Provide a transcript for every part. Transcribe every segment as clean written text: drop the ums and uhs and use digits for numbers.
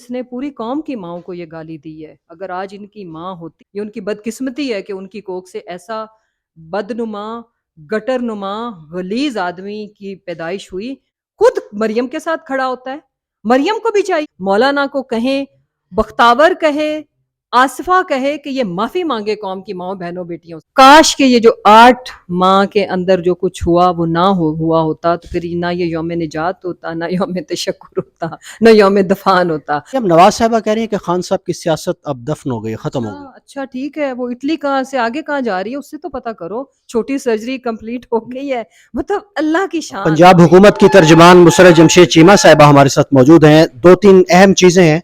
اس نے پوری قوم کی ماؤں کو یہ گالی دی ہے. اگر آج ان کی ماں ہوتی، یہ ان کی بدقسمتی ہے کہ ان کی کوکھ سے ایسا بدنما، گٹر نما، غلیظ آدمی کی پیدائش ہوئی. خود مریم کے ساتھ کھڑا ہوتا ہے. مریم کو بھی چاہیے مولانا کو کہیں، بختاور کہے، آصفہ کہے کہ یہ معافی مانگے قوم کی ماؤں بہنوں بیٹیوں سے. کاش کہ یہ جو 8 ماہ کے اندر جو کچھ ہوا وہ نہ ہوا ہوتا تو پھر نہ یہ یوم نجات ہوتا، نہ یوم تشکر ہوتا، نہ یوم دفان ہوتا. اب نواز صاحبہ کہہ رہی ہیں کہ خان صاحب کی سیاست اب دفن ہو گئی، ختم ہو گئی. اچھا ٹھیک ہے، وہ اٹلی کہاں سے آگے کہاں جا رہی ہے اس سے تو پتا کرو. چھوٹی سرجری کمپلیٹ ہو گئی ہے، مطلب اللہ کی شان. پنجاب حکومت کی ترجمان مسرت جمشید چیمہ صاحبہ ہمارے ساتھ موجود ہیں. 2-3 اہم چیزیں ہیں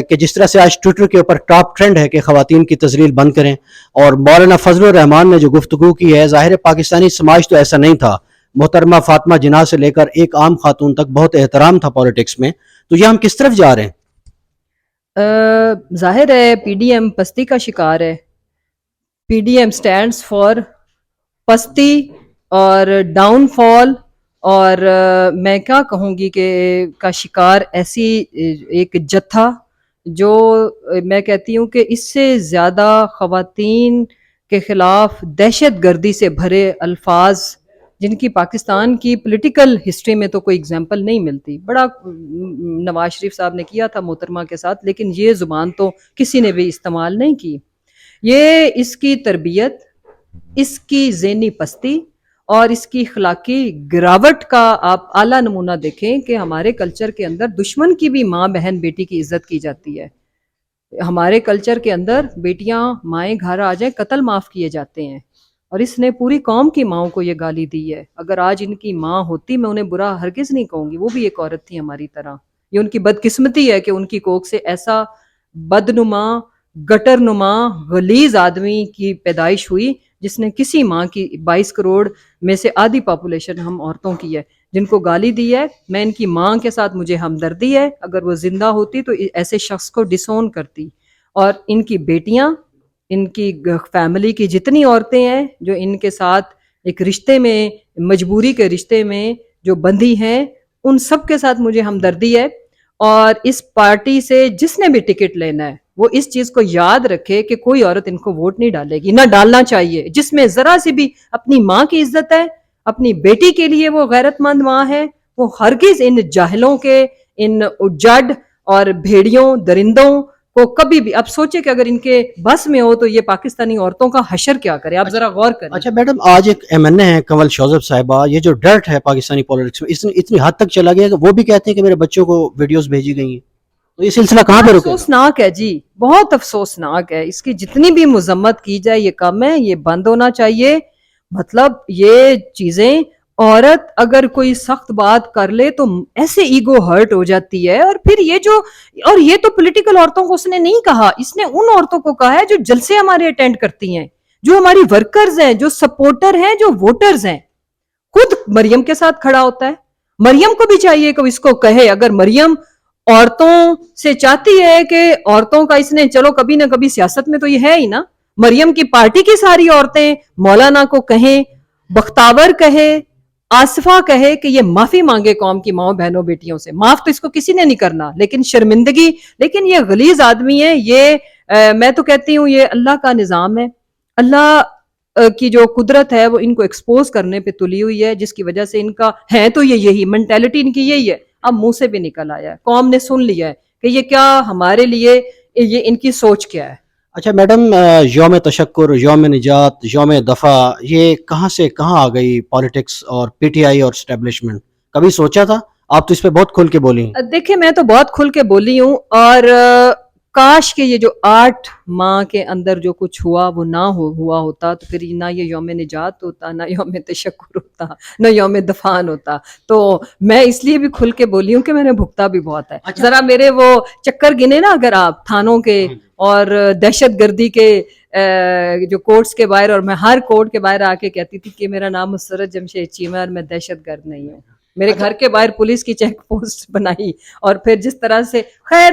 کہ جس طرح سے آج ٹویٹر کے اوپر ٹاپ ٹرینڈ ہے کہ خواتین کی تذلیل بند کریں، اور مولانا فضل الرحمان نے جو گفتگو کی ہے، ظاہر پاکستانی سماج تو ایسا نہیں تھا. محترمہ فاطمہ جناح سے لے کر ایک عام خاتون تک بہت احترام تھا پالیٹکس میں. تو یہ ہم کس طرف جا رہے ہیں؟ ظاہر ہے پی ڈی ایم پستی کا شکار ہے. P D M stands for پستی اور ڈاؤن فال، اور میں کیا کہوں گی کہ کا شکار ایسی ایک جتھا جو میں کہتی ہوں کہ اس سے زیادہ خواتین کے خلاف دہشت گردی سے بھرے الفاظ جن کی پاکستان کی پولیٹیکل ہسٹری میں تو کوئی اگزامپل نہیں ملتی. بڑا نواز شریف صاحب نے کیا تھا محترمہ کے ساتھ، لیکن یہ زبان تو کسی نے بھی استعمال نہیں کی. یہ اس کی تربیت، اس کی ذہنی پستی اور اس کی اخلاقی گراوٹ کا آپ اعلیٰ نمونہ دیکھیں کہ ہمارے کلچر کے اندر دشمن کی بھی ماں بہن بیٹی کی عزت کی جاتی ہے. ہمارے کلچر کے اندر بیٹیاں مائیں گھر آ جائیں قتل معاف کیے جاتے ہیں، اور اس نے پوری قوم کی ماؤں کو یہ گالی دی ہے. اگر آج ان کی ماں ہوتی، میں انہیں برا ہرگز نہیں کہوں گی، وہ بھی ایک عورت تھی ہماری طرح. یہ ان کی بدقسمتی ہے کہ ان کی کوکھ سے ایسا بدنما، گٹر نما، غلیظ آدمی کی پیدائش ہوئی جس نے کسی ماں کی 22 کروڑ میں سے آدھی پاپولیشن ہم عورتوں کی ہے، جن کو گالی دی ہے. میں ان کی ماں کے ساتھ مجھے ہمدردی ہے، اگر وہ زندہ ہوتی تو ایسے شخص کو ڈسون کرتی. اور ان کی بیٹیاں، ان کی فیملی کی جتنی عورتیں ہیں جو ان کے ساتھ ایک رشتے میں، مجبوری کے رشتے میں جو بندھی ہیں، ان سب کے ساتھ مجھے ہمدردی ہے. اور اس پارٹی سے جس نے بھی ٹکٹ لینا ہے وہ اس چیز کو یاد رکھے کہ کوئی عورت ان کو ووٹ نہیں ڈالے گی، نہ ڈالنا چاہیے. جس میں ذرا سی بھی اپنی ماں کی عزت ہے، اپنی بیٹی کے لیے وہ غیرت مند ماں ہے، وہ ہرگز ان جاہلوں کے، ان اجڑ اور بھیڑیوں درندوں کو کبھی بھی. اب سوچے کہ اگر ان کے بس میں ہو تو یہ پاکستانی عورتوں کا حشر کیا کرے. آپ ذرا غور کریں. اچھا میڈم، آج ایک ایم این اے ہے کنول شوذب صاحبہ، یہ جو ڈرٹ ہے پاکستانی پالیٹکس میں اتنی حد تک چلا گیا کہ وہ بھی کہتے ہیں کہ میرے بچوں کو ویڈیوز بھیجی گئی ہیں. تو یہ سلسلہ کہاں پہ رکے گا؟ افسوسناک ہے جی، بہت افسوسناک ہے. اس کی جتنی بھی مذمت کی جائے یہ کم ہے، یہ بند ہونا چاہیے. مطلب یہ چیزیں، عورت اگر کوئی سخت بات کر لے تو ایسے ایگو ہرٹ ہو جاتی ہے. اور پھر یہ جو، اور یہ تو پولیٹیکل عورتوں کو اس نے نہیں کہا، اس نے ان عورتوں کو کہا ہے جو جلسے ہمارے اٹینڈ کرتی ہیں، جو ہماری ورکرز ہیں، جو سپورٹر ہیں، جو ووٹرز ہیں. خود مریم کے ساتھ کھڑا ہوتا ہے. مریم کو بھی چاہیے کہ اس کو کہے. اگر مریم عورتوں سے چاہتی ہے کہ عورتوں کا، اس نے چلو کبھی نہ کبھی سیاست میں تو یہ ہے ہی نا، مریم کی پارٹی کی ساری عورتیں مولانا کو کہیں، بختاور کہے، آصفہ کہے کہ یہ معافی مانگے قوم کی ماؤں بہنوں بیٹیوں سے. معاف تو اس کو کسی نے نہیں کرنا، لیکن شرمندگی. لیکن یہ غلیظ آدمی ہے. یہ میں تو کہتی ہوں یہ اللہ کا نظام ہے. اللہ کی جو قدرت ہے وہ ان کو ایکسپوز کرنے پہ تلی ہوئی ہے، جس کی وجہ سے ان کا ہے تو یہ یہی مینٹیلٹی ان کی یہی ہے. اب منہ سے بھی نکل آیا ہے، قوم نے سن لیا ہے کہ یہ کیا ہمارے لیے، یہ ان کی سوچ کیا ہے. اچھا میڈم، یوم تشکر، یوم نجات، یوم دفاع، یہ کہاں سے کہاں آ گئی پالیٹکس اور پی ٹی آئی اور اسٹیبلشمنٹ؟ کبھی سوچا تھا؟ آپ تو اس پہ بہت کھل کے بولی ہیں. دیکھیں میں تو بہت کھل کے بولی ہوں، اور کاش کہ یہ جو 8 ماہ کے اندر جو کچھ ہوا وہ نہ ہوا ہوتا تو پھر نہ یہ یوم نجات ہوتا، نہ یوم تشکر ہوتا، نہ یوم دفان ہوتا. تو میں اس لیے بھی کھل کے بولی ہوں کہ میں نے بھگتا بھی بہت ہے. ذرا میرے وہ چکر گنے نا اگر آپ تھانوں کے اور دہشت گردی کے جو کورٹس کے باہر، اور میں ہر کورٹ کے باہر آ کے کہتی تھی کہ میرا نام مسرت جمشید چیمہ اور میں دہشت گرد نہیں ہوں. میرے گھر کے باہر پولیس کی چیک پوسٹ بنائی، اور پھر جس طرح سے، خیر